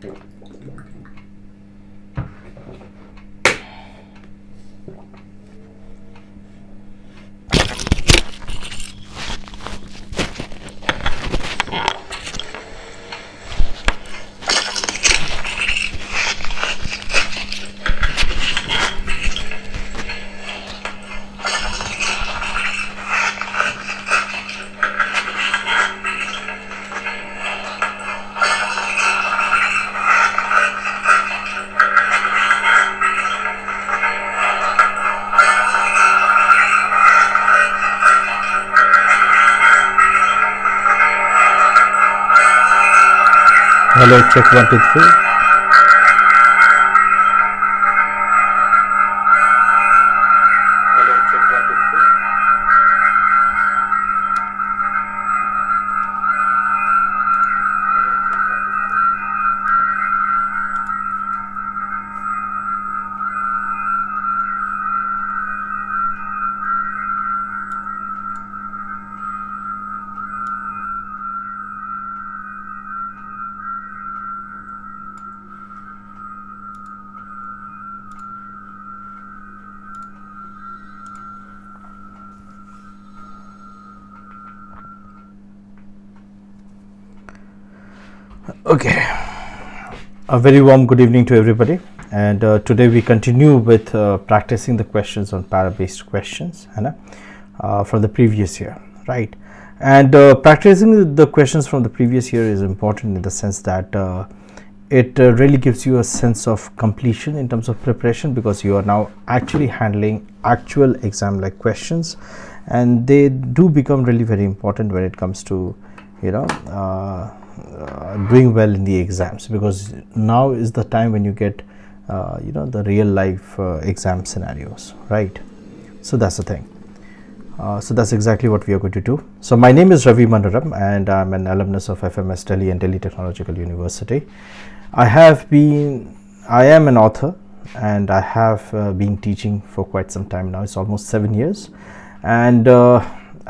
Hello, check 1 2 3. Okay, a very warm good evening to everybody, and today we continue with practicing the questions on para-based questions from the previous year, right? And practicing the questions from the previous year is important in the sense that it really gives you a sense of completion in terms of preparation, because you are now actually handling actual exam like questions, and they do become really very important when it comes to doing well in the exams, because now is the time when you get the real life exam scenarios, right? So that's the thing. So that's exactly what we are going to do. So my name is Ravi Mandaram, and I'm an alumnus of FMS Delhi and Delhi Technological University. I am an author, and I have been teaching for quite some time now. It's almost 7 years, and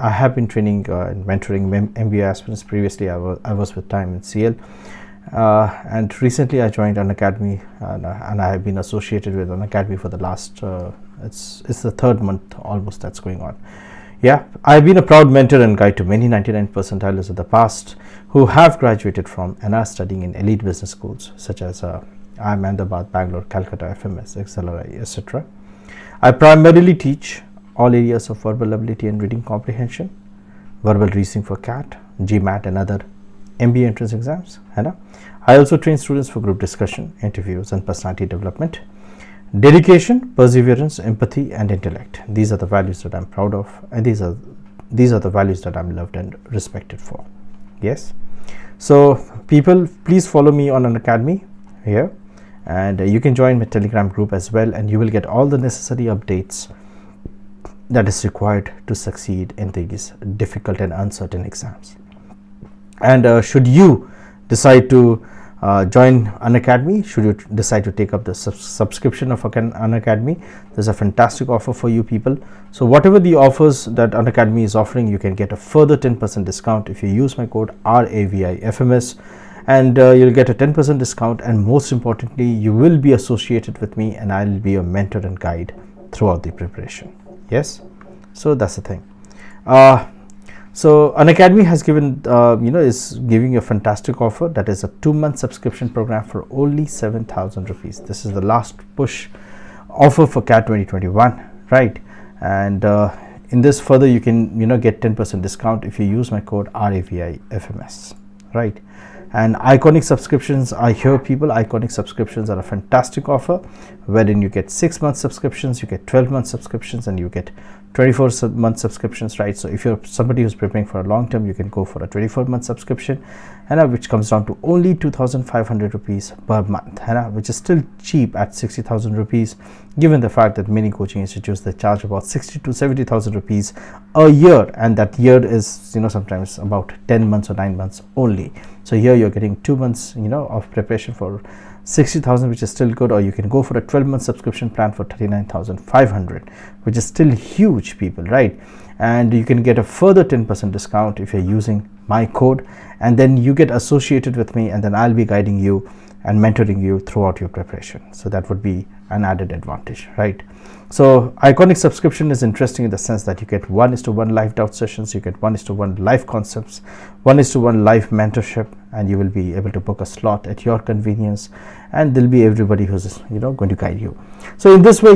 I have been training and mentoring MBA aspirants. Previously, I was with time in CL, and recently I joined Unacademy, and I have been associated with Unacademy for the last it's the third month almost that's going on. Yeah, I've been a proud mentor and guide to many 99 percentiles of the past who have graduated from and are studying in elite business schools such as IIM Ahmedabad, Bangalore, Calcutta, FMS, XLRI, etc. I primarily teach all areas of verbal ability and reading comprehension, verbal reasoning for CAT, GMAT and other MBA entrance exams. I also train students for group discussion, interviews and personality development. Dedication, perseverance, empathy and intellect. These are the values that I'm proud of, and these are the values that I'm loved and respected for. Yes. So people, please follow me on Unacademy here, and you can join my Telegram group as well, and you will get all the necessary updates that is required to succeed in these difficult and uncertain exams. And should you decide to join Unacademy, should you decide to take up the subscription of Unacademy, there's a fantastic offer for you people. So whatever the offers that Unacademy is offering, you can get a further 10% discount if you use my code RAVIFMS, and you'll get a 10% discount, and most importantly, you will be associated with me, and I'll be your mentor and guide throughout the preparation. Yes, so that's the thing. So Unacademy has given is giving you a fantastic offer, that is a 2-month subscription program for only 7,000 rupees. This is the last push offer for CAT 2021, right? And in this further you can get 10% discount if you use my code RAVIFMS, right? And iconic subscriptions are here, people. Iconic subscriptions are a fantastic offer wherein you get 6-month subscriptions, you get 12-month subscriptions, and you get 24-month subscriptions, right? So if you're somebody who's preparing for a long term, you can go for a 24-month subscription, which comes down to only 2,500 rupees per month, which is still cheap at 60,000 rupees, given the fact that many coaching institutes, they charge about 60 to 70,000 rupees a year, and that year is sometimes about 10 months or 9 months only. So here you're getting 2 months of preparation for 60,000, which is still good. Or you can go for a 12-month subscription plan for 39,500, which is still huge, people, right? and you can get a further 10% discount if you're using my code, and then you get associated with me, and then I'll be guiding you and mentoring you throughout your preparation. So that would be an added advantage, right? So Iconic subscription is interesting in the sense that you get 1:1 live doubt sessions, you get 1:1 live concepts, 1:1 live mentorship, and you will be able to book a slot at your convenience, and there'll be everybody who's going to guide you. So in this way,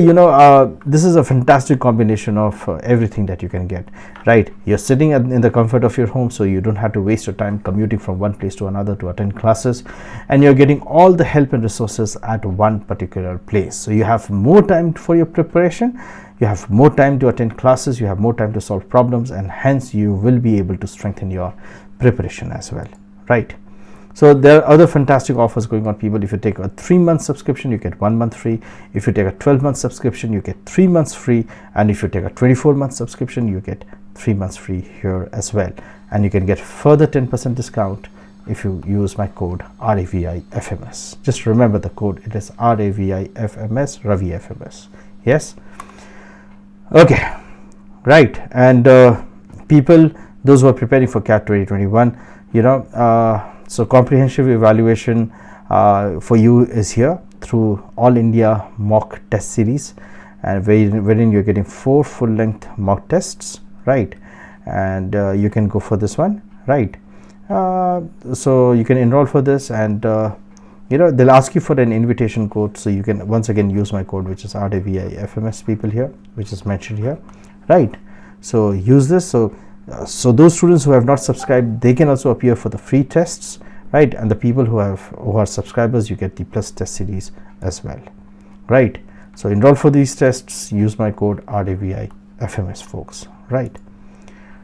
this is a fantastic combination of everything that you can get, right? You're sitting in the comfort of your home, so you don't have to waste your time commuting from one place to another to attend classes, and you're getting all the help and resources at one particular place. So you have more time for your preparation, you have more time to attend classes, you have more time to solve problems, and hence you will be able to strengthen your preparation as well, right? So there are other fantastic offers going on, people. If you take a 3-month subscription, you get 1 month free. If you take a 12-month subscription, you get 3 months free. And if you take a 24-month subscription, you get 3 months free here as well. And you can get further 10% discount if you use my code RAVIFMS. Just remember the code, it is RAVIFMS, Ravi FMS. Yes. Okay, right. And people, those who are preparing for CAT 2021, so comprehensive evaluation for you is here through All India Mock Test Series, and wherein you're getting 4 full-length mock tests, right? And you can go for this one, right? So you can enroll for this, and they'll ask you for an invitation code, so you can once again use my code, which is RAVIFMS, people here, which is mentioned here, right? So use this. So those students who have not subscribed, they can also appear for the free tests, right? And the people who are subscribers, you get the plus test series as well, right? So enroll for these tests, use my code RAVIFMS, folks, right?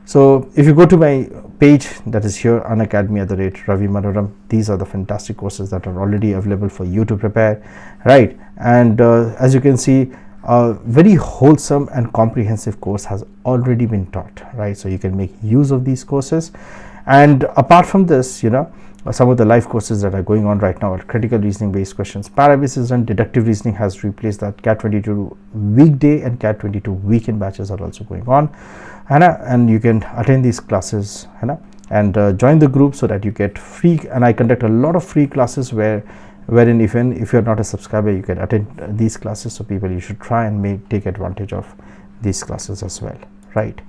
So if you go to my page that is here, Unacademy @Ravi, these are the fantastic courses that are already available for you to prepare, right? And as you can see, a very wholesome and comprehensive course has already been taught, right? So you can make use of these courses. And apart from this, some of the live courses that are going on right now are critical reasoning based questions, parabasis and deductive reasoning has replaced that. CAT 22 weekday and CAT 22 weekend batches are also going on, and you can attend these classes and join the group so that you get free. And I conduct a lot of free classes wherein even if you're not a subscriber, you can attend these classes. So people, you should try and take advantage of these classes as well, right?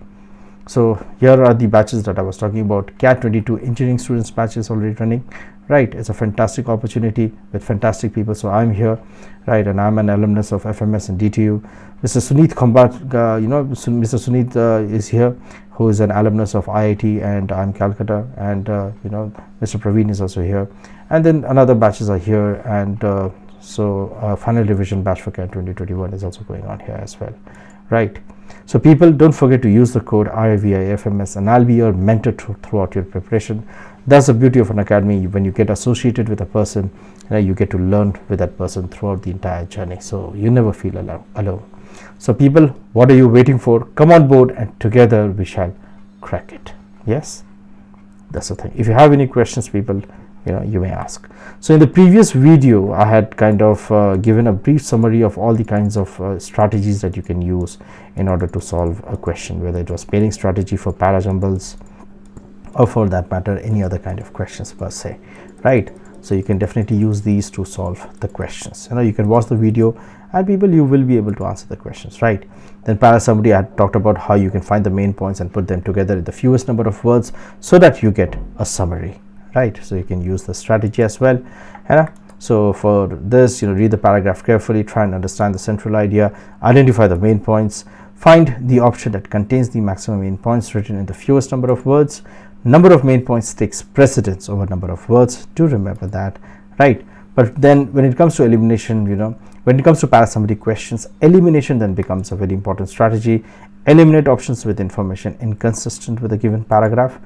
So here are the batches that I was talking about. CAT 22 engineering students batch is already running, right? It's a fantastic opportunity with fantastic people. So I'm here, right? And I'm an alumnus of FMS and DTU. Mr. Suneet Khambat, Mr. Suneet is here, who is an alumnus of IIT and I'm Calcutta, and Mr. Praveen is also here, and then another batches are here, and so final revision batch for CAT 2021 is also going on here as well, right? So people, don't forget to use the code RAVIFMS, and I'll be your mentor throughout your preparation. That's the beauty of an academy. When you get associated with a person, you get to learn with that person throughout the entire journey, so you never feel alone. So people, what are you waiting for? Come on board, and together we shall crack it. Yes, that's the thing. If you have any questions, people, you may ask. So in the previous video, I had kind of given a brief summary of all the kinds of strategies that you can use in order to solve a question, whether it was pairing strategy for parajumbles, or for that matter any other kind of questions per se, right? So you can definitely use these to solve the questions. You can watch the video, and people, you will be able to answer the questions, right? Then parasummary, I had talked about how you can find the main points and put them together in the fewest number of words so that you get a summary, right? So you can use the strategy as well. So for this, read the paragraph carefully, try and understand the central idea, identify the main points, find the option that contains the maximum main points written in the fewest number of words. Number of main points takes precedence over number of words. Do remember that, right? But then when it comes to elimination, when it comes to parasummary questions, elimination then becomes a very important strategy. Eliminate options with information inconsistent with a given paragraph.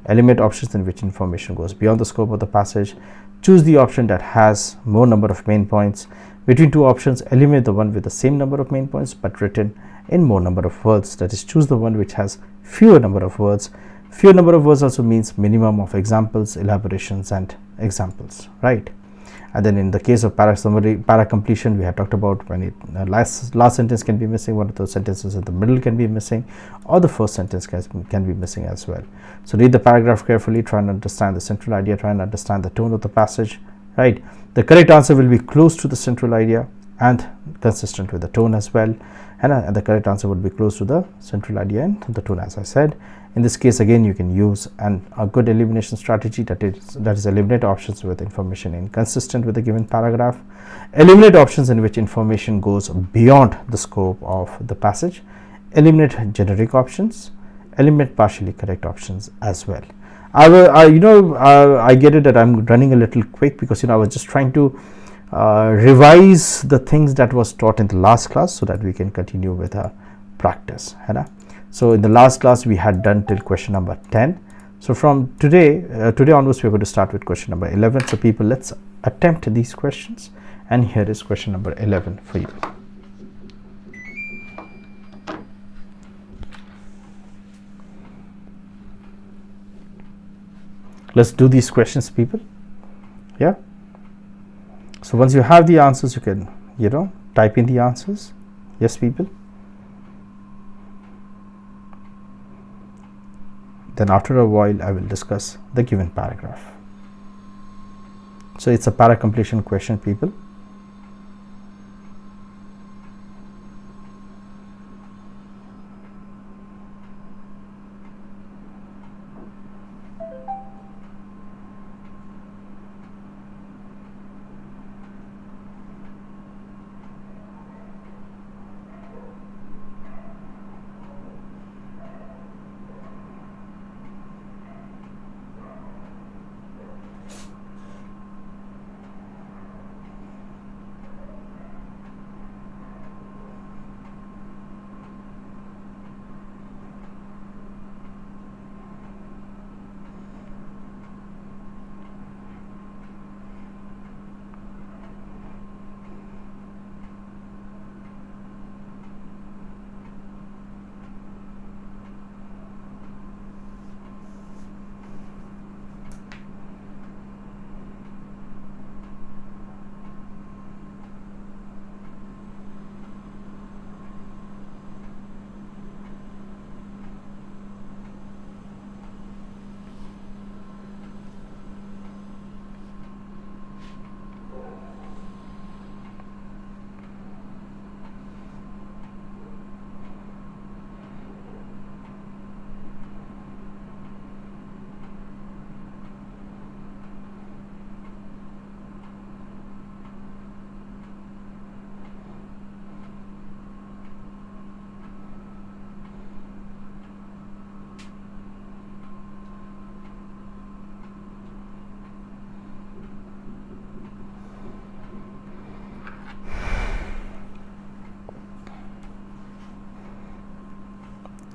Eliminate options in which information goes beyond the scope of the passage. Choose the option that has more number of main points. Between two options, eliminate the one with the same number of main points but written in more number of words. That is, choose the one which has fewer number of words. Fewer number of words also means minimum of examples, elaborations, and examples, right? And then in the case of para summary, para completion, we have talked about when it last sentence can be missing, one of those sentences in the middle can be missing, or the first sentence can be missing as well. So read the paragraph carefully, try and understand the central idea, try and understand the tone of the passage, right? The correct answer will be close to the central idea and consistent with the tone as well, and the correct answer would be close to the central idea and the tone, as I said. In this case, again, you can use a good elimination strategy, that is eliminate options with information inconsistent with the given paragraph, eliminate options in which information goes beyond the scope of the passage, eliminate generic options, eliminate partially correct options as well. I get it that I'm running a little quick because I was just trying to revise the things that was taught in the last class so that we can continue with our practice. So in the last class we had done till question number 10. So from today onwards we're going to start with question number 11. So people, let's attempt these questions, and here is question number 11 for you. Let's do these questions, people. Yeah. So once you have the answers, you can type in the answers. Yes, people. Then after a while I will discuss the given paragraph. So it's a para completion question, people.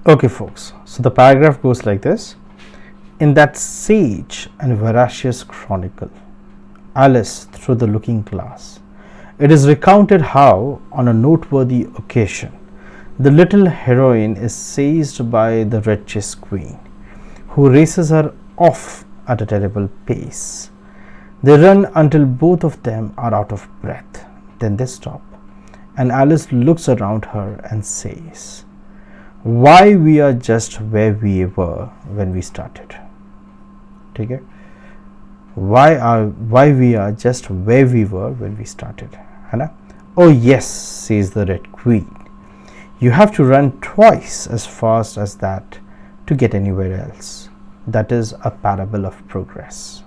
Okay, folks, so the paragraph goes like this. In that sage and veracious chronicle, Alice Through the Looking Glass, it is recounted how, on a noteworthy occasion, the little heroine is seized by the wretched queen, who races her off at a terrible pace. They run until both of them are out of breath. Then they stop, and Alice looks around her and says, "Why we are just where we were when we started." Okay? Why we are just where we were when we started. "Oh yes," says the Red Queen, "you have to run twice as fast as that to get anywhere else. That is a parable of progress.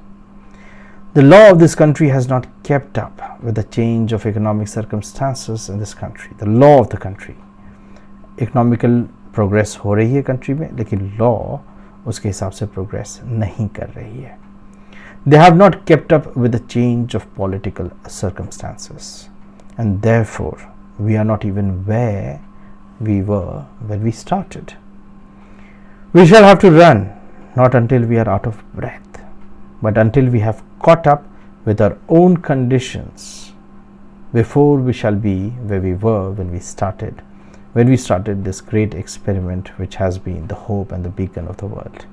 The law of this country has not kept up with the change of economic circumstances in this country." The law of the country, economical progress हो रही है country में, लेकिन law उसके हिसाब से progress नहीं कर रही है. They have not kept up with the change of political circumstances, and therefore we are not even where we were when we started. We shall have to run, not until we are out of breath, but until we have caught up with our own conditions before we shall be where we were when we started this great experiment which has been the hope and the beacon of the world.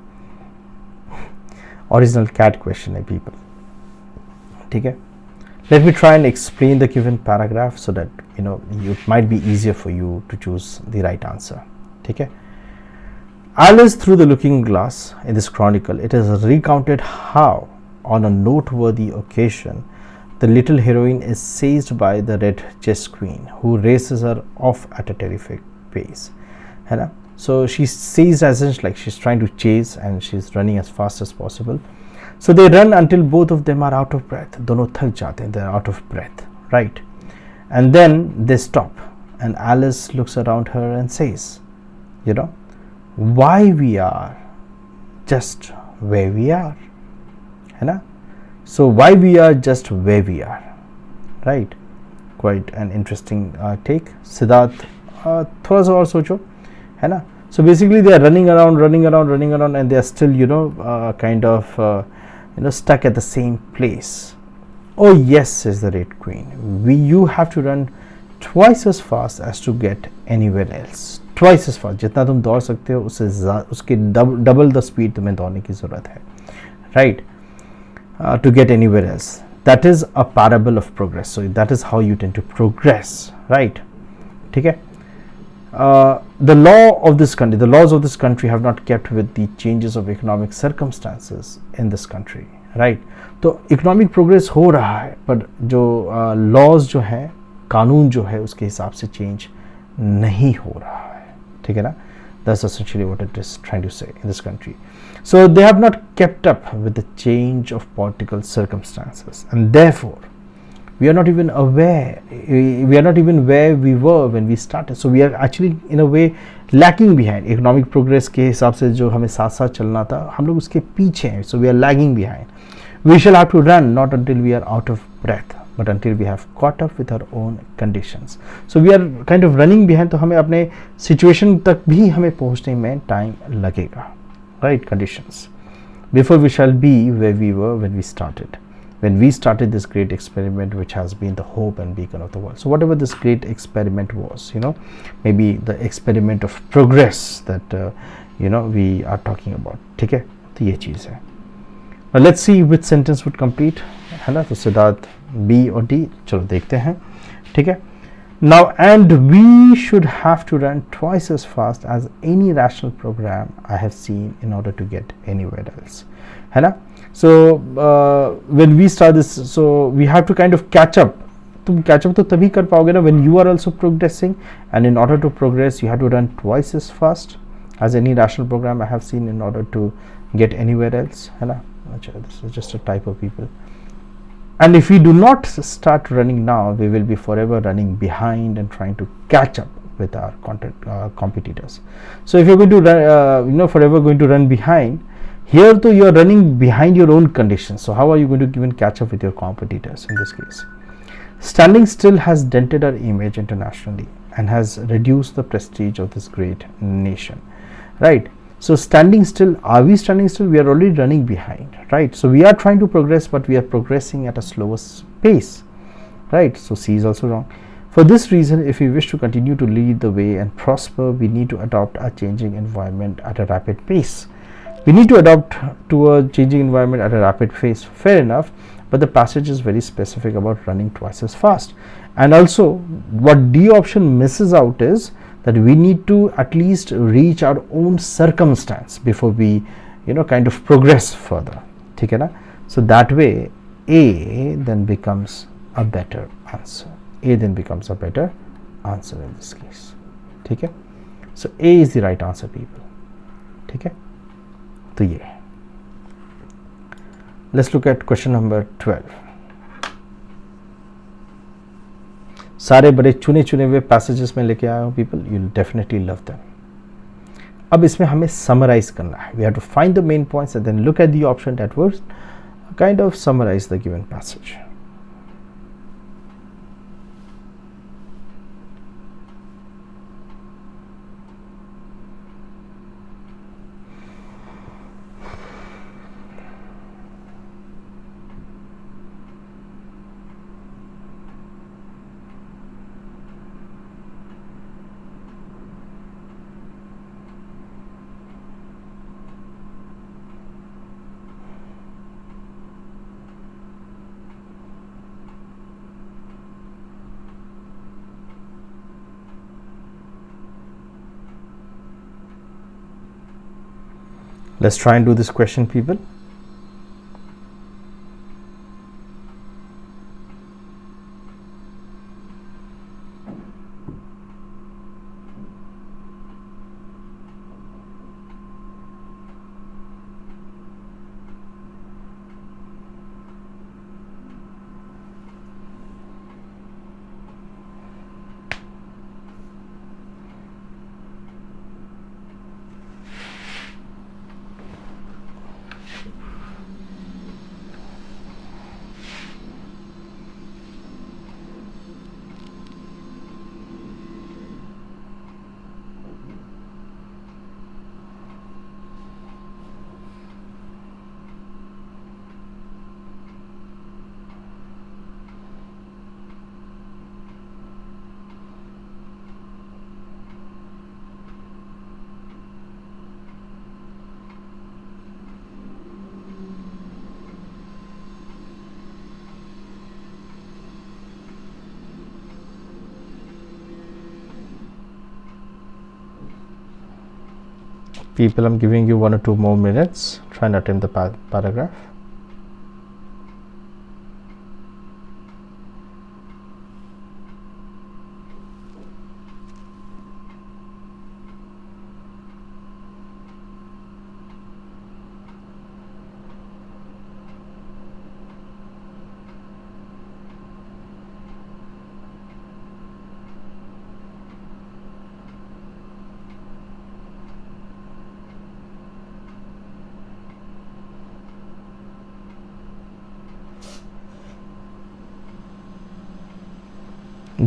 Original CAT question है people. ठीक है. Let me try and explain the given paragraph so that it might be easier for you to choose the right answer. Okay. Alice through the looking glass. In this chronicle, it is recounted how, on a noteworthy occasion, the little heroine is seized by the red chess queen, who races her off at a terrific pace. So she's seized as in like she's trying to chase and she's running as fast as possible. So they run until both of them are out of breath. Dono thak jate hain, they're out of breath, right? And then they stop, and Alice looks around her and says, why we are just where we are, so why we are just where we are, right? Quite an interesting take. Siddharth, thoda sa aur socho, है ना? So basically they are running around, and they are still kind of stuck at the same place. Oh yes, says the Red Queen, you have to run twice as fast as to get anywhere else. Twice as fast, जितना तुम दौड़ सकते हो उसके double the speed तुम्हें दौड़ने की ज़रूरत है, right? To get anywhere else. That is a parable of progress. So that is how you tend to progress, right? ठीक है? The laws of this country have not kept with the changes of economic circumstances in this country, right? तो economic progress हो रहा है, पर जो laws जो है, कानून जो है, उसके हिसाब से change नहीं हो रहा है, ठीक है ना? That's essentially what it is trying to say in this country. So they have not kept up with the change of political circumstances, and therefore we are not even aware, we are not even where we were when we started. So we are actually in a way lacking behind. Economic progress के हिसाब से जो हमें साथ साथ चलना था, हम लोग उसके पीछे हैं. So we are lagging behind. We shall have to run not until we are out of breath, but until we have caught up with our own conditions. So we are kind of running behind. तो हमें अपने situation तक भी हमें पहुँचने में time लगेगा, right? Conditions. Before we shall be where we were when we started. When we started this great experiment, which has been the hope and beacon of the world. So whatever this great experiment was, maybe the experiment of progress that we are talking about. ठीक है, तो ये चीज़ है. Now let's see which sentence would complete, है ना? तो Siddharth B और D, चलो देखते हैं. ठीक है. Now, and we should have to run twice as fast as any rational program I have seen in order to get anywhere else, है ना? So when we start this, so we have to kind of catch up. तुम catch up तो तभी कर पाओगे ना when you are also progressing, and in order to progress you have to run twice as fast as any rational program I have seen in order to get anywhere else, है ना? This is just a type of people. And if we do not start running now, we will be forever running behind and trying to catch up with our competitors. So if you're going to run, forever going to run behind, here though you are running behind your own conditions. So how are you going to even catch up with your competitors in this case? Standing still has dented our image internationally and has reduced the prestige of this great nation, right? So standing still, are we standing still? We are already running behind, right? So we are trying to progress, but we are progressing at a slower pace, right? So C is also wrong. For this reason, if we wish to continue to lead the way and prosper, we need to adopt a changing environment at a rapid pace. We need to adapt to a changing environment at a rapid pace, fair enough, but the passage is very specific about running twice as fast. And also, what D option misses out is that we need to at least reach our own circumstance before we kind of progress further, ठीक है ना? So that way A then becomes a better answer. A then becomes a better answer in this case, ठीक है? So A is the right answer, people, ठीक है? तो ये. Let's look at question number 12. सारे बड़े चुने हुए पैसेजेस में लेके आया हूँ people, you definitely love them. अब इसमें हमें समराइज करना है. We have to find the main points and then look at the option that would kind of summarise the given passage. Let's try and do this question, people. People, I'm giving you 1 or 2 more minutes. Try and attempt the paragraph.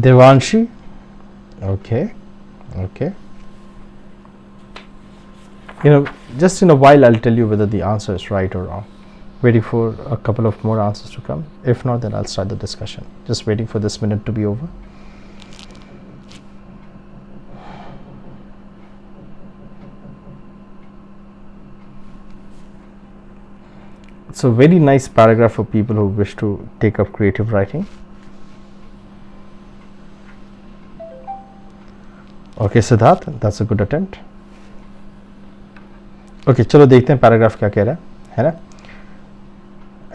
Devanshi, okay, just in a while I'll tell you whether the answer is right or wrong. Waiting for a couple of more answers to come. If not, then I'll start the discussion. Just waiting for this minute to be over. It's a very nice paragraph for people who wish to take up creative writing. Okay, Siddharth, that's a good attempt. Okay, चलो देखते हैं paragraph क्या कह रहा है ना.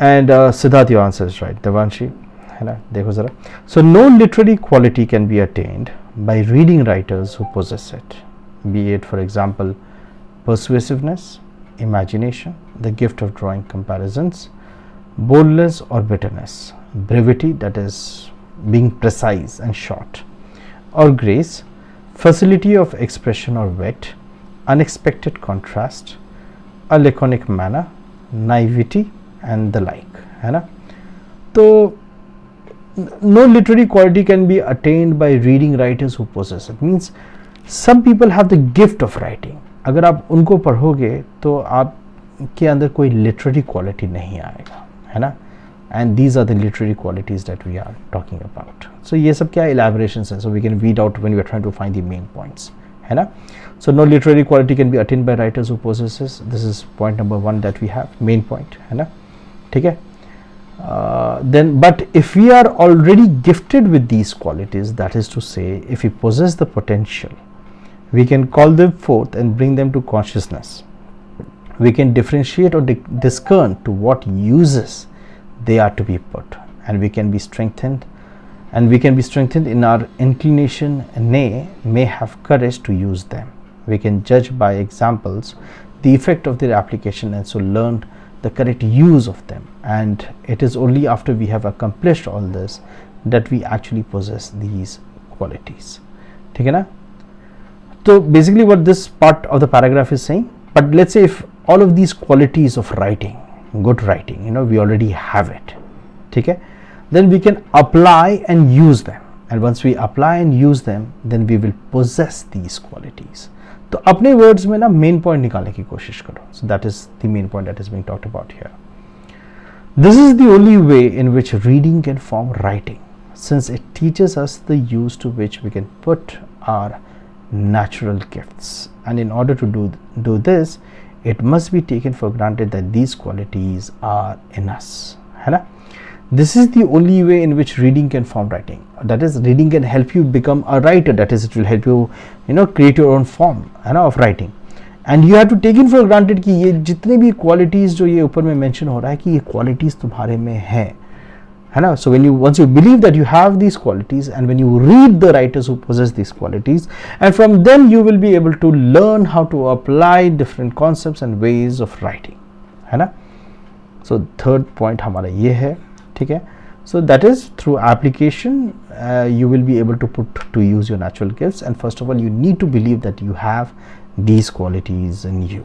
And Siddharth, your answer is right. Devanshi, है ना, देखो जरा. So no literary quality can be attained by reading writers who possess it, be it, for example, persuasiveness, imagination, the gift of drawing comparisons, boldness or bitterness, brevity, that is being precise and short, or grace, facility of expression or wit, unexpected contrast, a laconic manner, naivety and the like, है ना. तो no literary quality can be attained by reading writers who possess it. Means some people have the gift of writing. अगर आप उनको पढ़ोगे तो आपके अंदर कोई literary quality नहीं आएगा, है ना. And these are the literary qualities that we are talking about. So ये सब क्या elaborations हैं, so we can weed out when we are trying to find the main points, है ना. So no literary quality can be attained by writers who possesses. This is point number 1 that we have, main point, है ना. ठीक है. Then but if we are already gifted with these qualities, that is to say, if we possess the potential, we can call them forth and bring them to consciousness. We can differentiate or discern to what uses they are to be put, and we can be strengthened, in our inclination, and may have courage to use them. We can judge by examples the effect of their application, and so learn the correct use of them. And it is only after we have accomplished all this that we actually possess these qualities. ठीक है ना. So basically what this part of the paragraph is saying, but let's say if all of these qualities of writing, good writing, we already have it, okay, then we can apply and use them, and once we apply and use them, then we will possess these qualities. तो अपने words में ना main point निकालने की कोशिश करो. So that is the main point that is being talked about here. This is the only way in which reading can form writing, since it teaches us the use to which we can put our natural gifts, and in order to do this, it must be taken for granted that these qualities are in us, है ना. This is the only way in which reading can form writing. That is, reading can help you become a writer. That is, it will help you, create your own form, of writing. And you have to take in for granted कि ये जितने भी qualities जो ये ऊपर में mention हो रहा है कि ये क्वालिटीज तुम्हारे में है ना. So when you once you believe that you have these qualities and when you read the writers who possess these qualities and from them you will be able to learn how to apply different concepts and ways of writing, है ना. So third point हमारा ये है, ठीक है. So that is through application you will be able to put to use your natural gifts, and first of all you need to believe that you have these qualities in you,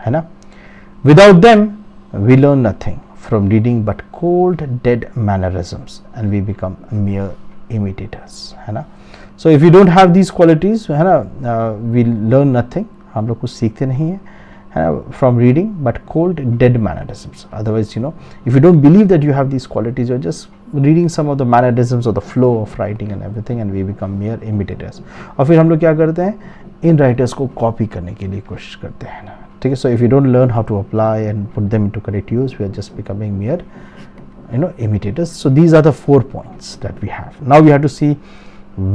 है ना. Without them we learn nothing from reading but cold dead mannerisms and we become mere imitators, है ना. So if you don't have these qualities, है ना, we learn nothing, हम लोग कुछ सीखते नहीं हैं, from reading but cold dead mannerisms. Otherwise, you know, if you don't believe that you have these qualities, you're just reading some of the mannerisms or the flow of writing and everything, and we become mere imitators. और फिर हम लोग क्या करते हैं, इन writers को copy करने के लिए कोशिश करते हैं ना, ठीक है. So if you don't learn how to apply and put them into correct use, we are just becoming mere, you know, imitators. So these are the 4 points that we have. Now we have to see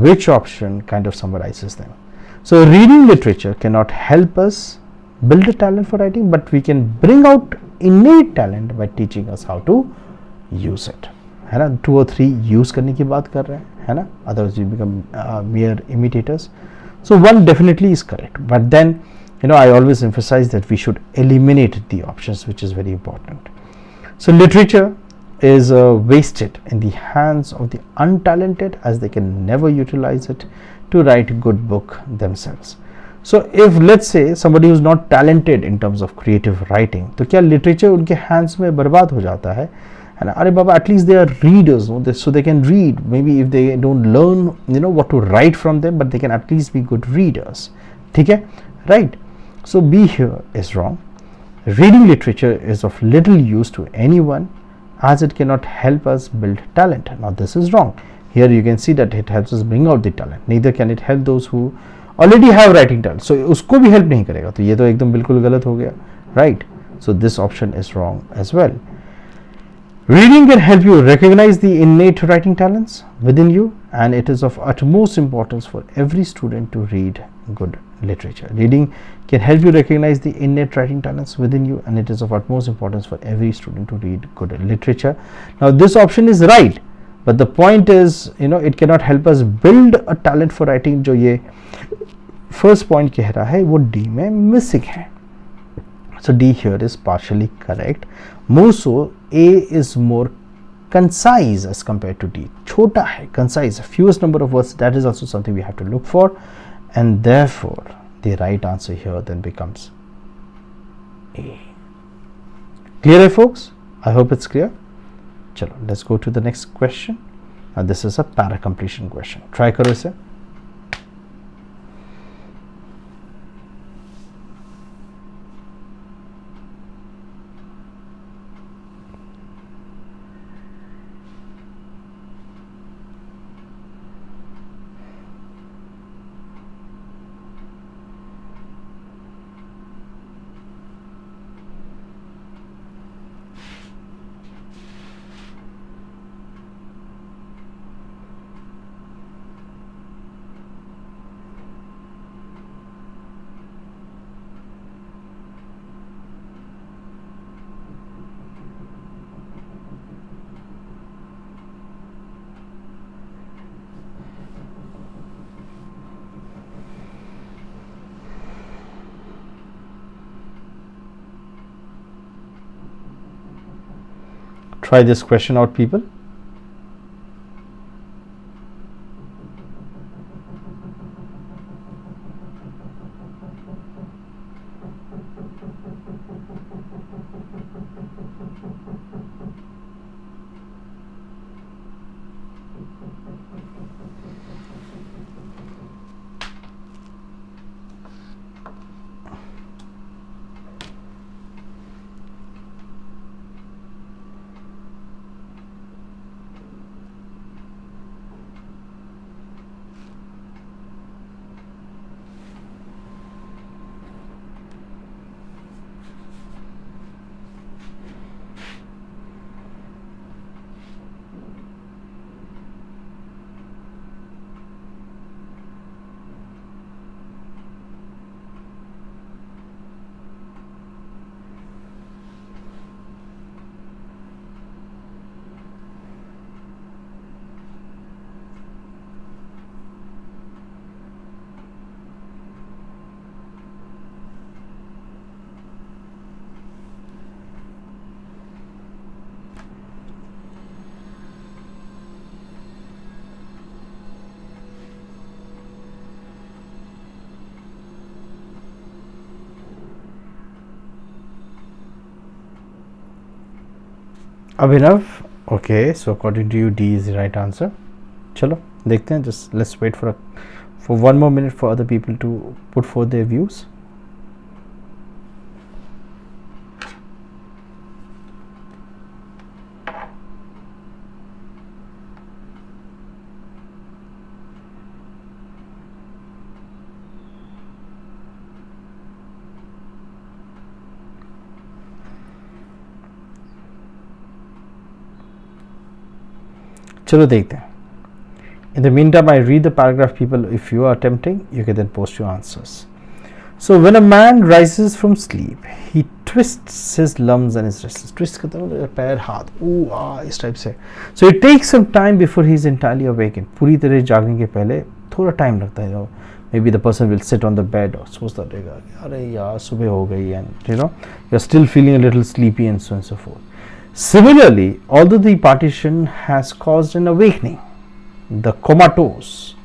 which option kind of summarizes them. So reading literature cannot help us build a talent for writing, but we can bring out innate talent by teaching us how to use it, है ना. 2 or 3 use करने की बात कर रहे हैं, है ना. Otherwise we become mere imitators. So 1 definitely is correct, but then, you know, I always emphasize that we should eliminate the options, which is very important. So literature is wasted in the hands of the untalented, as they can never utilize it to write good book themselves. So if let's say somebody who is not talented in terms of creative writing, तो क्या literature उनके hands में बर्बाद हो जाता है ना. अरे बाबा, at least they are readers, no? So they can read. Maybe if they don't learn, you know, what to write from them, but they can at least be good readers, ठीक है, right? So B here is wrong. Reading literature is of little use to anyone, as it cannot help us build talent. Now this is wrong. Here you can see that it helps us bring out the talent. Neither can it help those who already have writing talent. So उसको भी help नहीं करेगा, तो ये तो एकदम बिल्कुल गलत हो गया, right? So this option is wrong as well. Reading can help you recognize the innate writing talents within you, and it is of utmost importance for every student to read good literature. Reading can help you recognize the innate writing talents within you, and it is of utmost importance for every student to read good literature. Now this option is right, but the point is, you know, it cannot help us build a talent for writing. जो ये first point कह रहा है वो D में missing है. So D here is partially correct. More so A is more concise as compare to D. छोटा है, concise, fewest number of words. That is also something we have to look for, and therefore the right answer here then becomes A. Clear है folks? I hope it's clear. चलो let's go to the next question. Now this is a para completion question. Try करो इसे. Try this question out, people. Abhinav, okay, so according to you D is the right answer. चलो देखते हैं, just let's wait for one more minute for other people to put forth their views. चलो देखते हैं. In the meantime, I read the paragraph, people. If you are attempting, you can then post your answers. So, when a man rises from sleep, he twists his limbs and his wrists. Twist करता है पैर हाथ इस type से. So, it takes some time before he is entirely awakened. पूरी तरह जागने के पहले थोड़ा टाइम लगता है. Maybe the person will sit on the bed और सोचता रहेगा अरे यार सुबह हो गई, and you're still feeling a little sleepy and so on and so forth. Similarly, although the partition has caused an awakening, the comatose,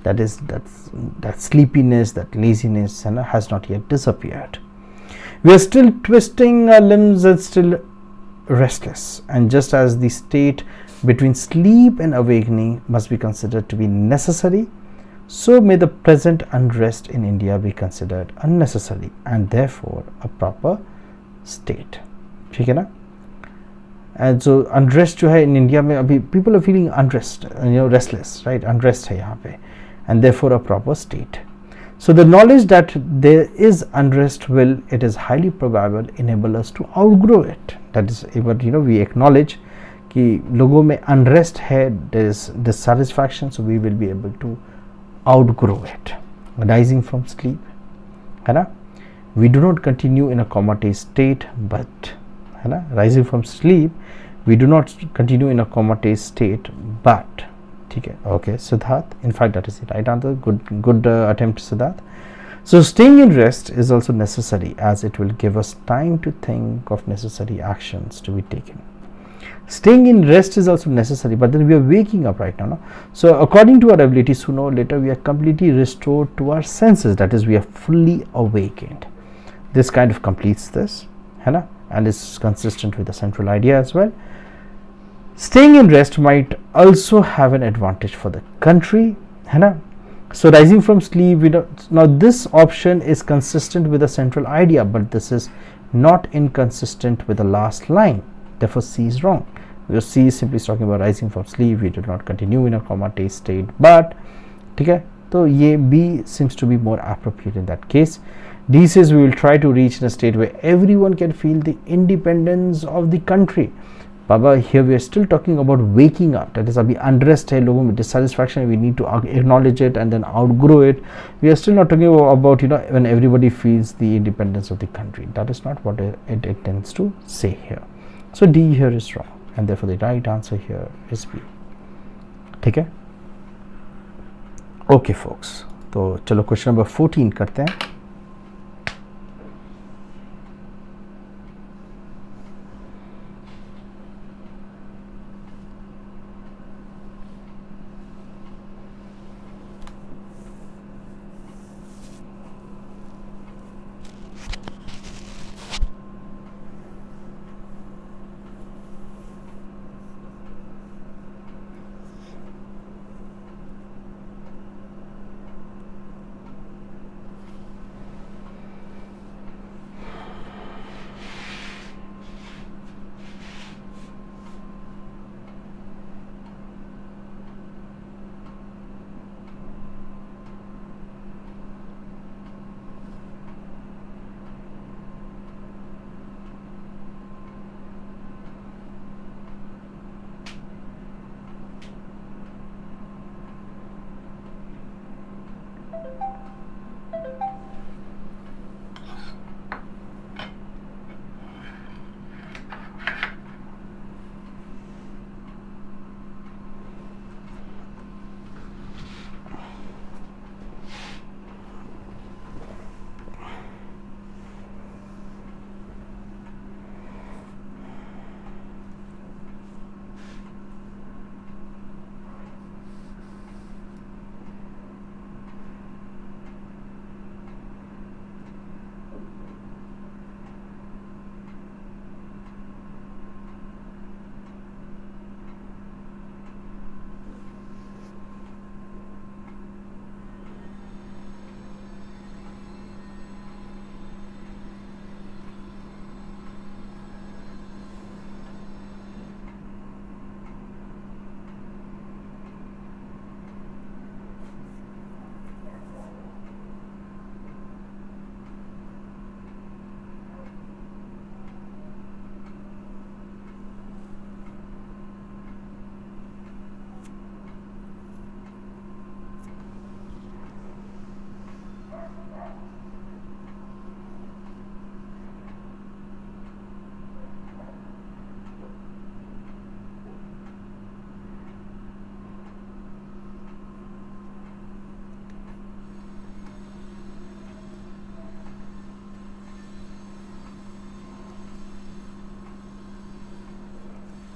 that is that sleepiness, that laziness, has not yet disappeared. We are still twisting our limbs and still restless, and just as the state between sleep and awakening must be considered to be necessary, so may the present unrest in India be considered unnecessary and therefore a proper state. ठीक है ना? And so unrest जो है in India में अभी people are feeling unrest, restless, right? Unrest है यहाँ पे, and therefore a proper state. So the knowledge that there is unrest will, it is highly probable, enable us to outgrow it. That is, but we acknowledge कि लोगों में unrest है, there is dissatisfaction, so we will be able to outgrow it. Rising from sleep, है ना? We do not continue in a comatose state, but है ना? Rising from sleep, we do not continue in a comatose state, but ठीक है, okay, Siddharth, in fact that is the right answer. Good attempt, Siddharth. So staying in rest is also necessary, as it will give us time to think of necessary actions to be taken. Staying in rest is also necessary, but then we are waking up right now, no? So according to our ability, sooner or later we are completely restored to our senses, that is, we are fully awakened. This kind of completes this, है ना? And is consistent with the central idea as well. Staying in rest might also have an advantage for the country, है ना? So rising from sleep, now this option is consistent with the central idea, but this is not inconsistent with the last line. Therefore C is wrong, because C is simply talking about rising from sleep. We do not continue in a comatose state, but ठीक है, तो ये B seems to be more appropriate in that case. D says we will try to reach in a state where everyone can feel the independence of the country. Baba, here we are still talking about waking up. That is, abhi unrest hai, logon mein dissatisfaction, we need to acknowledge it and then outgrow it. We are still not talking about when everybody feels the independence of the country. That is not what it intends to say here. So D here is wrong, and therefore the right answer here is B. ठीक है? Okay folks, तो चलो question number 14 करते हैं.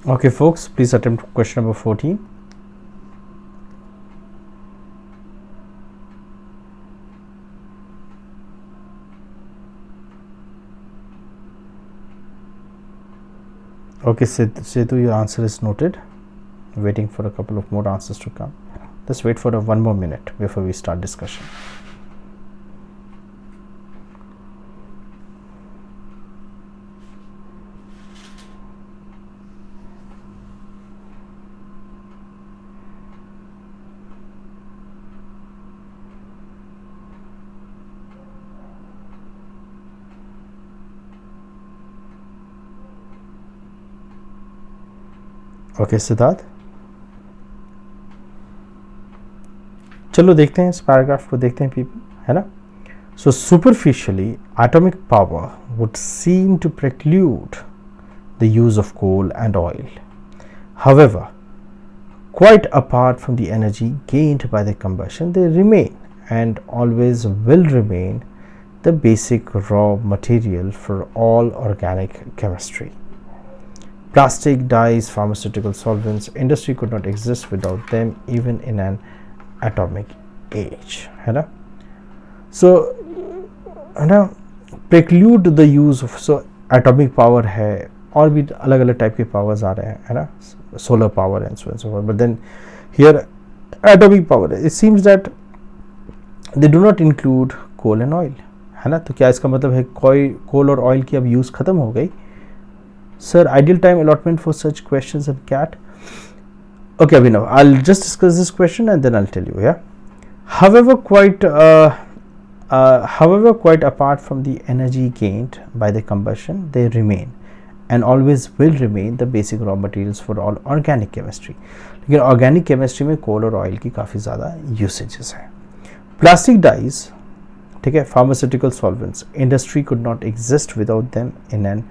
Okay folks, please attempt question number 14. Okay, Setu, your answer is noted. Waiting for a couple of more answers to come. Let's wait for one more minute before we start discussion. Okay, Siddharth, चलो देखते हैं इस paragraph को, देखते हैं people, है ना. So superficially, atomic power would seem to preclude the use of coal and oil. However, quite apart from the energy gained by the combustion, they remain and always will remain the basic raw material for all organic chemistry. Plastic, dyes, pharmaceutical solvents, industry could not exist without them even in an atomic age, है ना. So है ना, preclude the use of, so atomic power है, और भी अलग अलग type के पावर्स आ रहे हैं, है ना, solar power and so on and so forth, but then here atomic power, it seems that they do not include coal and oil, है ना. तो क्या इसका मतलब है कोल और ऑयल की अब यूज़ ख़त्म हो गई? Sir, ideal time allotment for such questions in CAT. Okay, Abhinav, I'll just discuss this question and then I'll tell you. Yeah. However, quite apart from the energy gained by the combustion, they remain and always will remain the basic raw materials for all organic chemistry. लेकिन organic chemistry में coal और oil की काफ़ी ज़्यादा usages हैं. Plastic dyes, ठीक है, pharmaceutical solvents, industry could not exist without them in an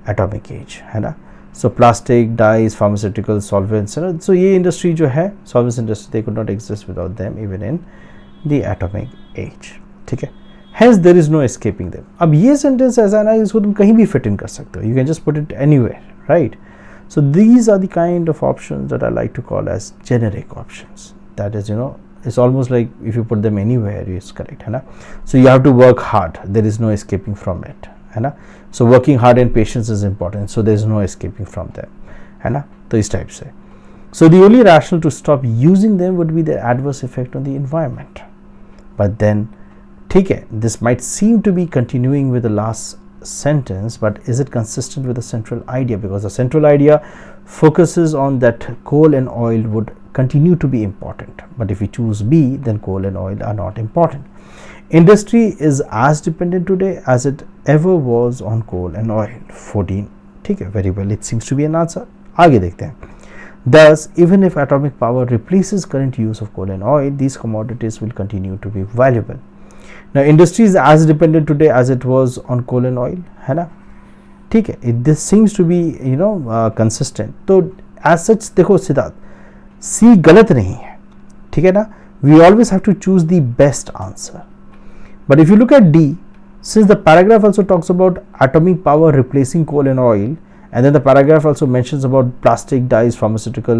atomic age, है ना. So plastic, dyes, pharmaceutical solvents, so ये industry जो है, solvents industry, they could not exist without them even in the atomic age, ठीक है. Hence there is no escaping them. अब ये sentence ऐसा है ना, इसको तुम कहीं भी fit in कर सकते हो. You can just put it anywhere, right? So these are the kind of options that I like to call as generic options. That is, you know, it's almost like if you put them anywhere, it's correct, है ना. So you have to work hard. There is no escaping from it, है ना. So working hard and patience is important. So there is no escaping from them, है ना. तो इस type से. So the only rationale to stop using them would be the adverse effect on the environment. But then, ठीक है, this might seem to be continuing with the last sentence, but is it consistent with the central idea? Because the central idea focuses on that coal and oil would continue to be important. But if we choose B, then coal and oil are not important. Industry is as dependent today as it ever was on coal and oil. 14. ठीक है, very well, it seems to be an answer. आगे देखते हैं. Thus, even if atomic power replaces current use of coal and oil, these commodities will continue to be valuable. Now, industry is as dependent today as it was on coal and oil, है ना. ठीक है, this seems to be, you know, consistent. तो as such देखो Siddharth, C गलत नहीं है, ठीक है ना. We always have to choose the best answer. But if you look at D, since the paragraph also talks about atomic power replacing coal and oil, and then the paragraph also mentions about plastic, dyes, pharmaceutical,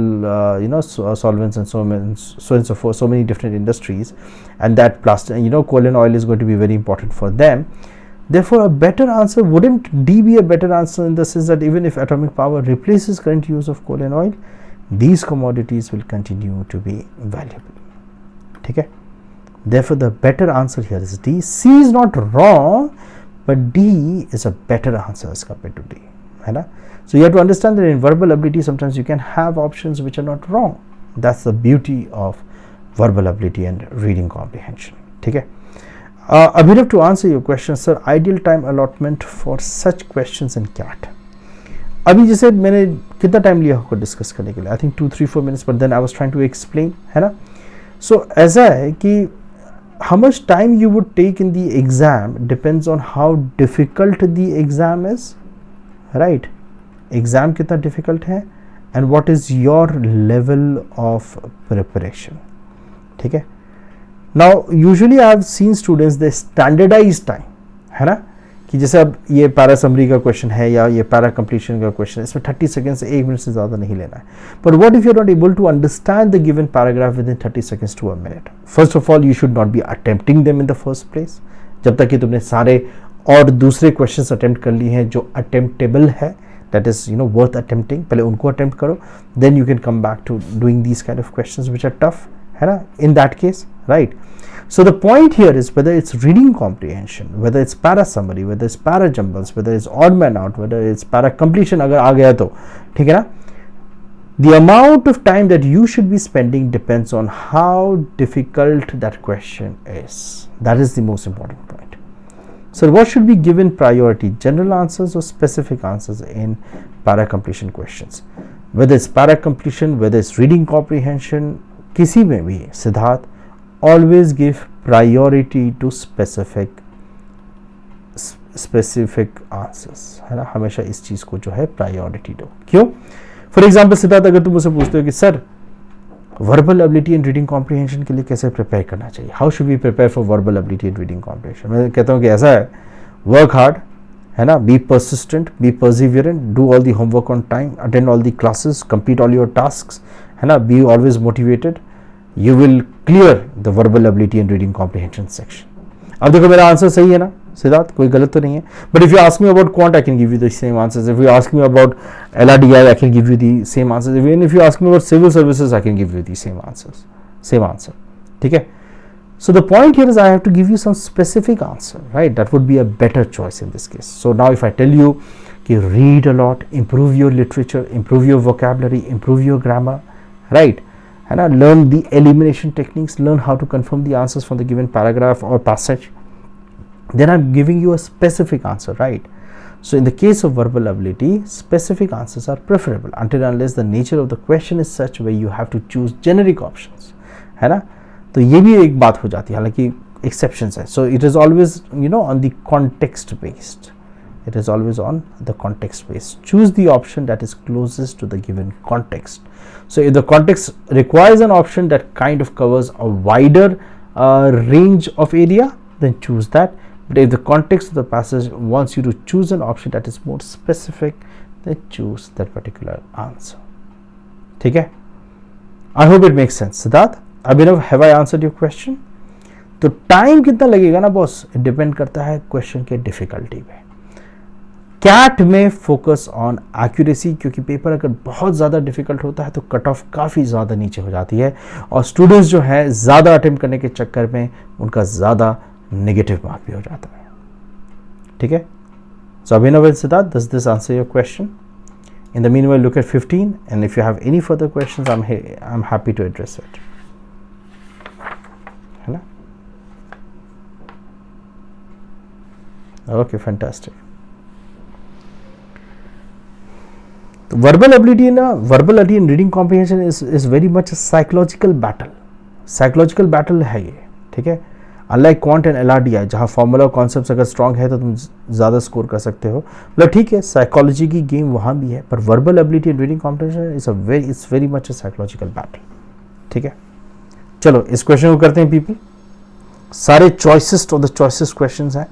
you know, solvents and so on and so forth, so many different industries, and that plastic, you know, coal and oil is going to be very important for them. Therefore, a better answer, wouldn't D be a better answer in the sense that even if atomic power replaces current use of coal and oil, these commodities will continue to be valuable. ठीक है. Therefore, the better answer here is D. C is not wrong, but D is a better answer as compared to D. है ना? So you have to understand that in verbal ability, sometimes you can have options which are not wrong. That's the beauty of verbal ability and reading comprehension. ठीक है. Abhinav, to answer your question, sir, ideal time allotment for such questions in CAT. अभी जैसे मैंने कितना time लिया होगा discuss करने के लिए? I think 2-3-4 minutes, but then I was trying to explain, है ना? So ऐसा है कि how much time you would take in the exam depends on how difficult the exam is, right? Exam कितना difficult है and what is your level of preparation, ठीक है. Now usually I have seen students, they standardize time, है ना, कि जैसे अब ये पैरा समरी का क्वेश्चन है या ये पैरा कंप्लीशन का क्वेश्चन है, इसमें 30 सेकंड से 1 मिनट से ज़्यादा नहीं लेना है. But what if you are not able to understand the given paragraph within 30 seconds to a minute? First of all you should not be attempting them in the first place. जब तक कि तुमने सारे और दूसरे questions attempt कर लिए हैं जो अटेम्प्टेबल है, दैट इज वर्थ अटेम्प्टिंग, पहले उनको अटेम्प्ट करो, then you can come back to doing these kind of questions which are tough, है ना, in that case, right? So the point here is whether it's reading comprehension, whether it's para summary, whether it's para jumbles, whether it's odd man out, whether it's para completion अगर आ गया तो ठीक है ना, the amount of time that you should be spending depends on how difficult that question is. That is the most important point. So what should be given priority, general answers or specific answers in para completion questions? Whether it's para completion, whether it's reading comprehension, किसी में भी Siddharth always give priority to specific answers, है ना, हमेशा इस चीज को जो है प्रायोरिटी दो. क्यों? फॉर एग्जाम्पल सिद्धार्थ, अगर तुम मुझसे पूछते हो कि sir verbal ability and reading comprehension के लिए कैसे प्रिपेयर करना चाहिए, how should we prepare for verbal ability and reading comprehension, मैं कहता हूँ कि ऐसा है, वर्क हार्ड, है ना, be persistent, be perseverant, do all the homework on time, attend all the classes, complete all your tasks, है ना, be always motivated, you will clear the verbal ability and reading comprehension section. अब देखो मेरा answer सही है ना सिद्धार्थ, कोई गलत तो नहीं है. But if you ask me about quant, I can give you the same answers. If you ask me about LRDI, I can give you the same answers. Even if you ask me about civil services, I can give you the same answers, same answer. ठीक है? So the point here is I have to give you some specific answer, right? That would be a better choice in this case. So now if I tell you कि read a lot, improve your literature, improve your vocabulary, improve your grammar, right? है ना, learn the elimination techniques, learn how to confirm the answers from the given paragraph or passage, then I'm giving you a specific answer, right? So in the case of verbal ability, specific answers are preferable until unless the nature of the question is such where you have to choose generic options, है ना, तो ये भी एक बात हो जाती है, हालांकि exceptions है. So it is always on the context based. It is always on the context based. Choose the option that is closest to the given context. So if the context requires an option that kind of covers a wider range of area, then choose that. But if the context of the passage wants you to choose an option that is more specific, then choose that particular answer. ठीक है? I hope it makes sense. Siddharth, Abhinav, have I answered your question? तो time कितना लगेगा ना boss, depend करता है question के difficulty पे. कैट में फोकस ऑन एक्यूरेसी, क्योंकि पेपर अगर बहुत ज़्यादा डिफिकल्ट होता है तो कट ऑफ काफ़ी ज़्यादा नीचे हो जाती है और स्टूडेंट्स जो है ज़्यादा अटेम्प्ट करने के चक्कर में उनका ज़्यादा नेगेटिव मार्क भी हो जाता है. ठीक है? So Abhinav and Siddharth, does this answer your question? In the meanwhile look at 15 and if you have any further questions I am happy to address it, है ना? Okay, fantastic. Verbal ability in reading comprehension is very much a psychological battle. Psychological battle है ये, ठीक है? Unlike quant and LRDI, जहाँ formula और concepts अगर strong है तो तुम ज़्यादा स्कोर कर सकते हो, मतलब ठीक है, साइकोलॉजी की गेम वहाँ भी है, पर verbal ability in reading comprehension it's very much a psychological battle. ठीक है? चलो इस क्वेश्चन को करते हैं पीपल. सारे choicest of the choicest question हैं.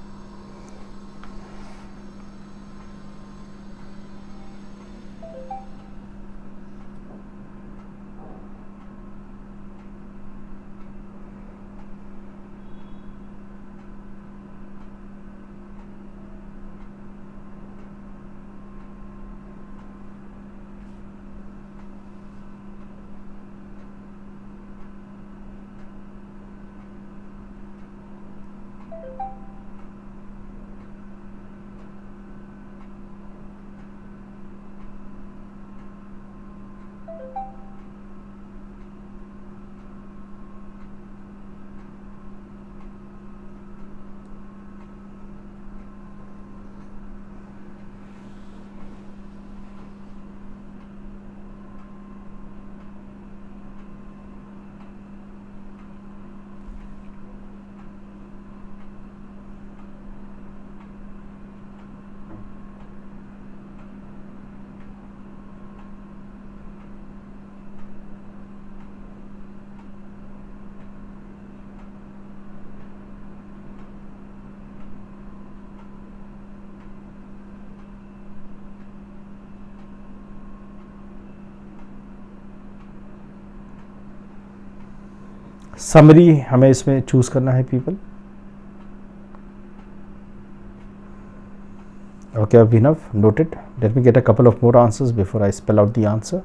समरी हमें इसमें चूज करना है people. Okay, Abhinav, noted. Let me get a couple of more answers before I spell out the answer.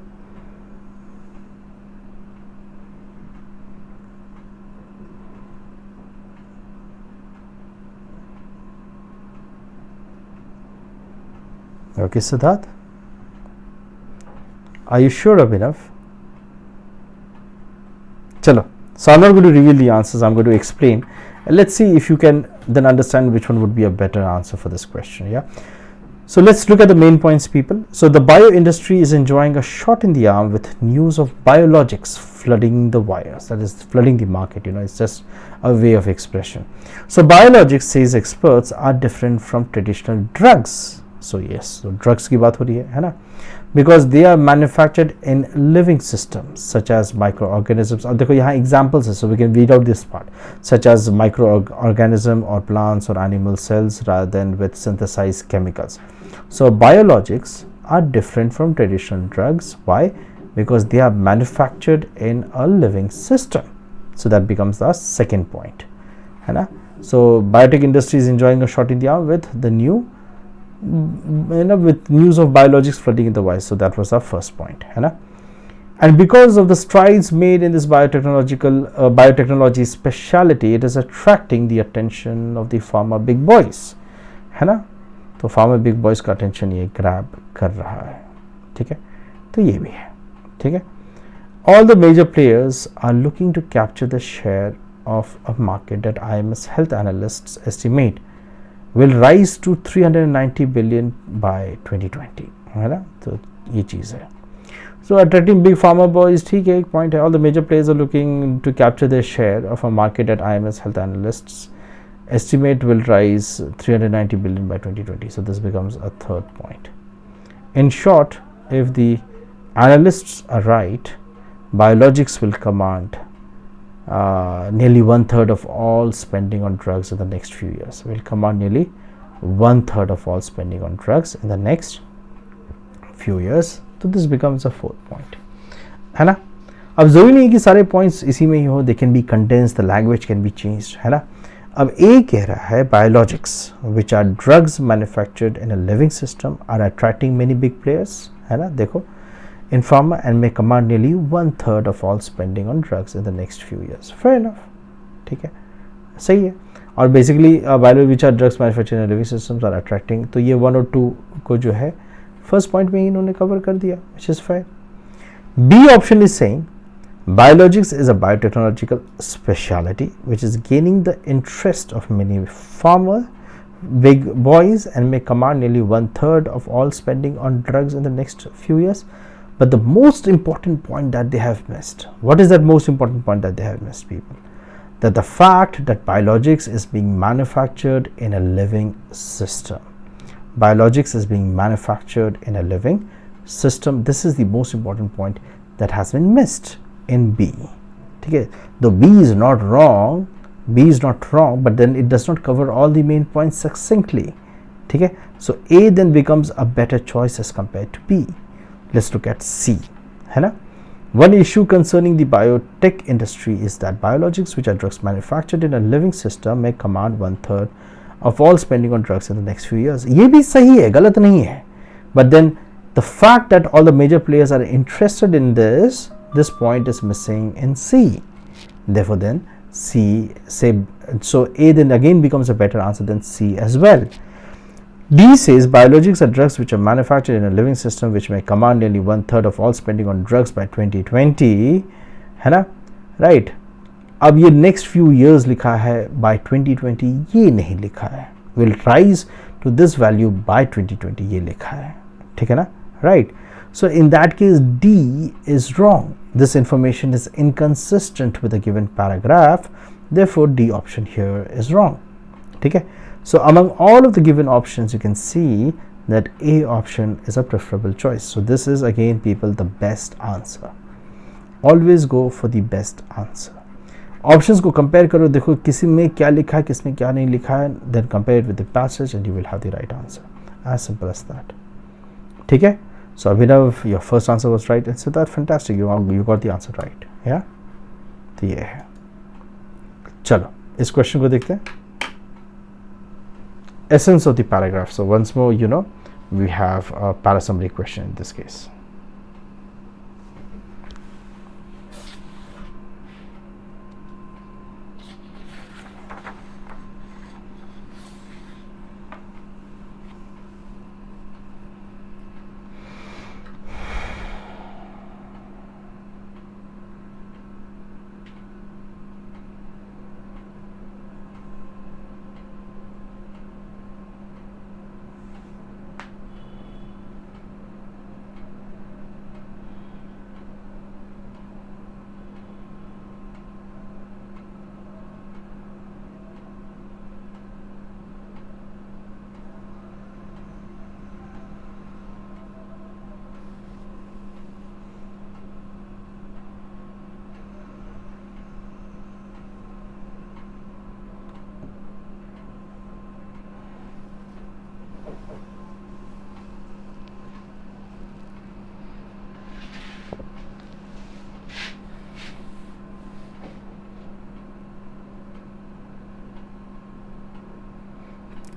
Okay, Siddharth. Are you sure, Abhinav? Chalo. So I'm not going to reveal the answers. I'm going to explain. Let's see if you can then understand which one would be a better answer for this question. Yeah. So let's look at the main points, people. So the bio industry is enjoying a shot in the arm with news of biologics flooding the wires. That is flooding the market. You know, it's just a way of expression. So biologics, says experts, are different from traditional drugs. So yes, so drugs की बात हो रही है ना? Because they are manufactured in living systems such as microorganisms. अब देखो यहाँ examples है, so we can read out this part, such as microorganism or plants or animal cells rather than with synthesized chemicals. So biologics are different from traditional drugs. Why? Because they are manufactured in a living system. So that becomes the second point, है ना? So biotech industry is enjoying a shot in the arm with the new, with news of biologics flooding in the wires. So that was our first point, है ना? And because of the strides made in this biotechnology specialty, it is attracting the attention of the pharma big boys, है ना? तो pharma big boys का attention ये grab कर रहा है, ठीक है? तो ये भी है, ठीक है? All the major players are looking to capture the share of a market that IIMs health analysts estimate will rise to 390 billion by 2020, है ना? तो ये चीज़ है. So attracting big pharma boys, ठीक है, एक point है. All the major players are looking to capture their share of a market that IIMs health analysts estimate will rise 390 billion by 2020. So this becomes a third point. In short, if the analysts are right, biologics will command nearly 1/3 of all spending on drugs in the next few years. Will command nearly 1/3 of all spending on drugs in the next few years. So this becomes a fourth point, है ना? अब जरूरी नहीं कि सारे points इसी में ही हो. They can be condensed. The language can be changed, है ना? अब ए कह रहा है biologics which are drugs manufactured in a living system are attracting many big players, है ना? देखो, in pharma and may command nearly 1/3 of all spending on drugs in the next few years. Fair enough, ठीक है, सही है. और basically biologics which are drugs manufactured in a living systems are attracting, तो ये 1 और 2 को जो है first point में इन्होंने cover कर दिया, which is fair. B option is saying biologics is a biotechnological specialty which is gaining the interest of many pharma big boys and may command nearly 1/3 of all spending on drugs in the next few years. But the most important point that they have missed, what is that most important point that they have missed, people? That the fact that biologics is being manufactured in a living system. Biologics is being manufactured in a living system. This is the most important point that has been missed in B. Okay, though B is not wrong, but then it does not cover all the main points succinctly. Okay, so A then becomes a better choice as compared to B. Let's look at C, है ना? One issue concerning the biotech industry is that biologics which are drugs manufactured in a living system may command 1/3 of all spending on drugs in the next few years. ये भी सही है, गलत नहीं है. But then the fact that all the major players are interested in this point is missing in C. Therefore then C, say, so A then again becomes a better answer than C as well. D says biologics are drugs which are manufactured in a living system which may command nearly 1/3 of all spending on drugs by 2020, है ना? Right. अब ये next few years लिखा है by 2020, ये नहीं लिखा है. Will rise to this value by 2020, ये लिखा है, ठीक है ना? Right. So in that case D is wrong. This information is inconsistent with the given paragraph. Therefore D option here is wrong. ठीक है? So among all of the given options you can see that A option is a preferable choice. So this is again, people, the best answer. Always go for the best answer. Options को compare करो, देखो किसी में क्या लिखा है, किसमें क्या नहीं लिखा है, then compare it with the passage and you will have the right answer. As simple as that. ठीक है? So Abhinav, your first answer was right, and so that fantastic, you got the answer right. Yeah, तो ये है. चलो इस question को देखते हैं. Essence of the paragraph. So once more, we have a parasummary question in this case.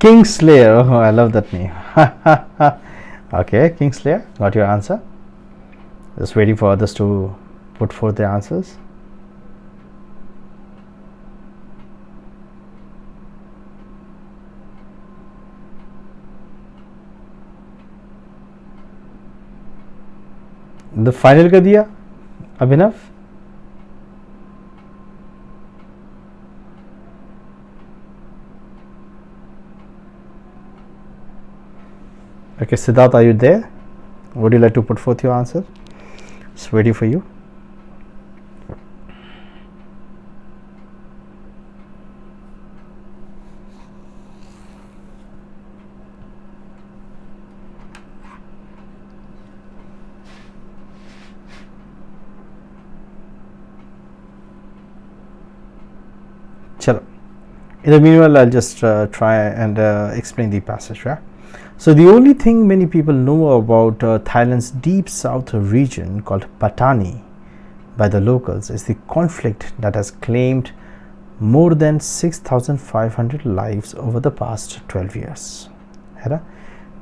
Kingslayer, oh, I love that name. Okay, Kingslayer, got your answer. Just waiting for others to put forth their answers. The final का दिया अभिनव. Okay, Siddharth, are you there? Would you like to put forth your answer? It's waiting for you. Chalo. In the meanwhile, I'll just try and explain the passage. Yeah? So the only thing many people know about Thailand's deep south region called Patani by the locals is the conflict that has claimed more than 6,500 lives over the past 12 years.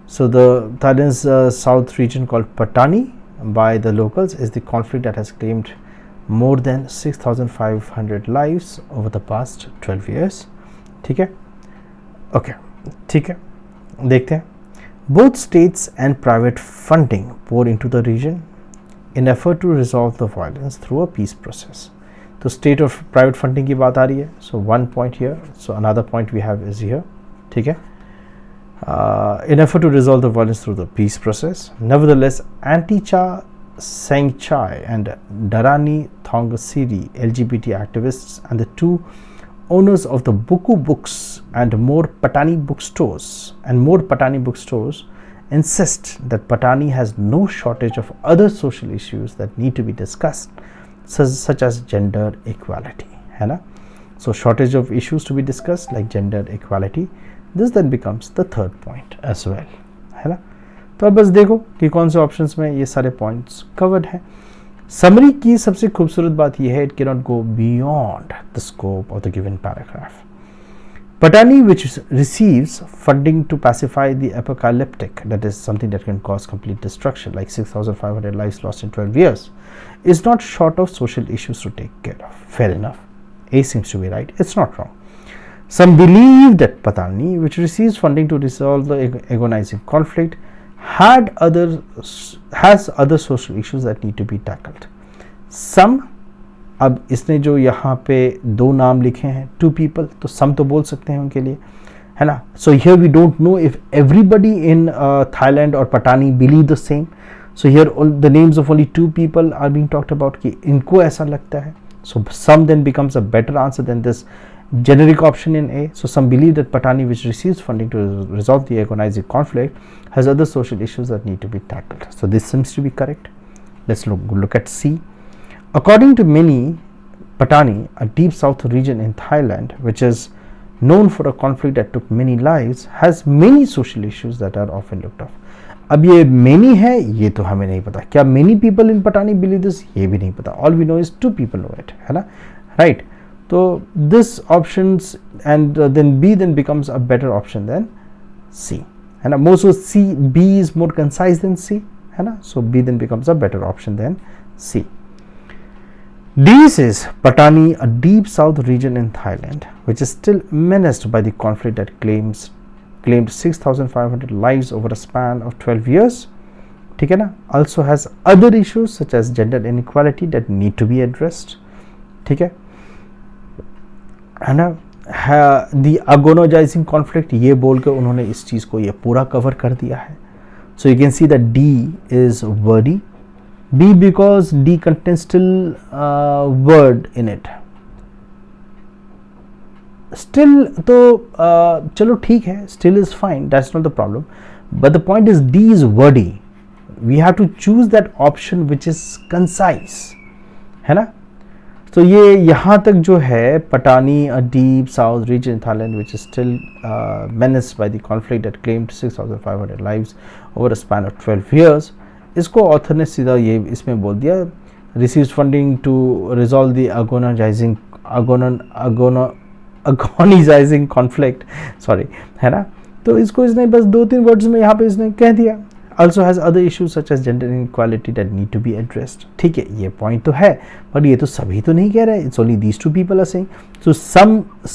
So the Thailand's south region called Patani by the locals is the conflict that has claimed more than 6,500 lives over the past 12 years. ठीक है? Okay, ठीक है, देखते हैं. Both states and private funding pour into the region in effort to resolve the violence through a peace process. So state और private funding की बात आ रही है. So one point here. So another point we have is here. ठीक है? In effort to resolve the violence through the peace process. Nevertheless, Anti-Cha Sengchai and Darani Thongasiri LGBT activists and the two owners of the Buku Books and more Patani bookstores insist that Patani has no shortage of other social issues that need to be discussed, such as gender equality. So shortage of issues to be discussed like gender equality. This then becomes the third point as well. तो अब बस देखो कि कौन से options में ये सारे पॉइंट्स कवर्ड हैं. समरी की सबसे खूबसूरत बात यह है, it can not go beyond the scope of the given paragraph. Patani, which receives funding to pacify the apocalyptic, that is something that can cause complete destruction, like 6,500 lives lost in 12 years, is not short of social issues to take care of. Fair enough. A seems to be right. It's not wrong. Some believe that Patani, which receives funding to resolve the agonizing conflict, has other social issues that need to be tackled. Some, अब इसने जो यहाँ पे दो नाम लिखे हैं, two people, तो some तो बोल सकते हैं उनके लिए, है ना. So here we don't know if everybody in Thailand or Patani believe the same. So here the names of only two people are being talked about कि इनको ऐसा लगता है. So some then becomes a better answer than this generic option in A. So some believe that Patani, which receives funding to resolve the agonizing conflict, has other social issues that need to be tackled. So this seems to be correct. Let's look at C. According to many, Patani, a deep south region in Thailand, which is known for a conflict that took many lives, has many social issues that are often looked off. अब ये many है, ये तो हमें नहीं पता. क्या many people in Patani believe this? ये भी नहीं पता. All we know is two people know it, है ना, right? तो this options and then B then becomes a better option than C, है ना. Most of C, B is more concise than C, है ना. So B then becomes a better option than C. D says Patani, a deep south region in Thailand, which is still menaced by the conflict that claimed 6,500 lives over a span of 12 years. ठीक है ना. Also has other issues such as gender inequality that need to be addressed. ठीक है ना. The agonizing conflict, ये बोल के उन्होंने इस चीज़ को ये पूरा कवर कर दिया है. So you can see that D is wordy. B because D contains still word in it. Still तो चलो ठीक है, still is fine, that's not the problem. But the point is D is wordy. We have to choose that option which is concise, है ना. तो ये यहाँ तक जो है Patani, a deep south region in Thailand which is still menaced by the conflict that claimed 6,500 lives over a span of 12 years. इसको author ने सीधा ये इसमें बोल दिया, receives funding to resolve the agonising conflict, sorry, है ना. तो इसको इसने बस 2-3 वर्ड्स में यहाँ पे इसने कह दिया. also has other issues such as gender inequality that need to be addressed. ठीक है, ये पॉइंट तो है, बट ये तो सभी तो नहीं कह रहे. It's only these two people are saying. So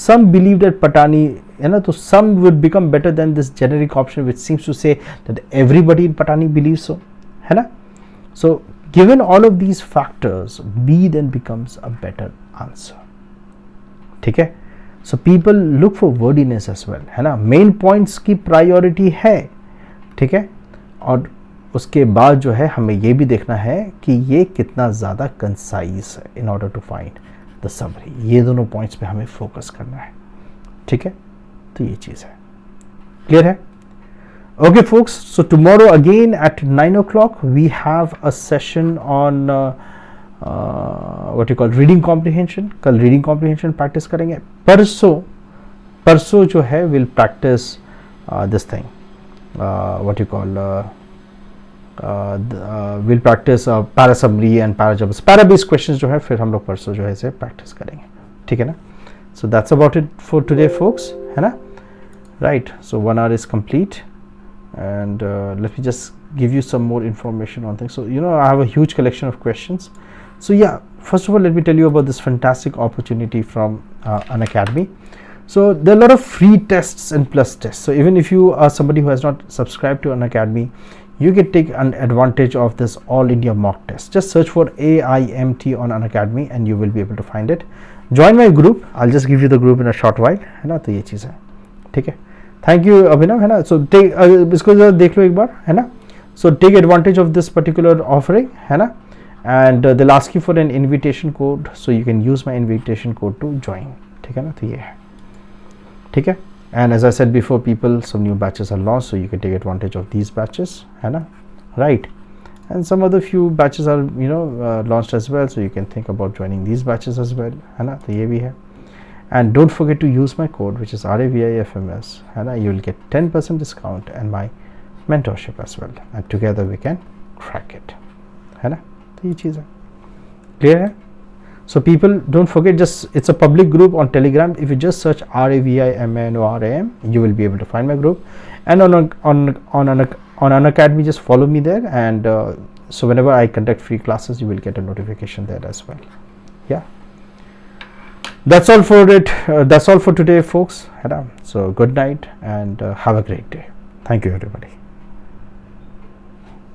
some believe that Patani, है ना, तो some would become better than this generic option which seems to say that everybody in Patani believes so, है ना. So given all of these factors, B then becomes a better answer. ठीक है. So people look for wordiness as well, है ना. Main points की priority है, ठीक है. और उसके बाद जो है हमें ये भी देखना है कि ये कितना ज़्यादा कंसाइज है in order to find the summary. ये दोनों पॉइंट्स पे हमें फोकस करना है, ठीक है. तो ये चीज़ है. क्लियर है? Okay folks, so tomorrow again at 9 o'clock we have a session on what you call reading comprehension. कल reading comprehension practice करेंगे. परसों जो है we'll practice this thing, what you call we'll practice para summary and para based questions जो है फिर हम लोग परसों जो है इसे practice करेंगे, ठीक है ना. So that's about it for today folks, है ना. Right, so 1 hour is complete. And let me just give you some more information on things. So you know, I have a huge collection of questions. So yeah, first of all let me tell you about this fantastic opportunity from Unacademy. So there are a lot of free tests and plus tests. So even if you are somebody who has not subscribed to Unacademy, you can take an advantage of this all India mock test. Just search for AIMT on Unacademy and you will be able to find it. Join my group. I'll just give you the group in a short while, है ना. तो ये चीज़ है, ठीक है. Thank you अभिनव, है ना. सो इसको जरा देख लो एक बार, है ना. So take advantage of this particular offering, है ना. And they ask you for an invitation code, so you can use my invitation code to join, ठीक है ना. तो ये है, ठीक है. And as I said before people, some new batches are launch, so you can take advantage of these batches, है ना. Right. And some other few batches are launched as well, so you can think about joining these batches as well, है ना. तो ये भी है. And don't forget to use my code which is RAVIFMS, and you will get 10% discount and my mentorship as well, and together we can crack it, है ना. तो ये चीज़ है. Clear है? So people don't forget, just it's a public group on Telegram. If you just search RAVIMNORAM, you will be able to find my group. And on Unacademy, just follow me there, and so whenever I conduct free classes, you will get a notification there as well. Yeah. That's all for it. That's all for today folks. So good night and have a great day. Thank you everybody.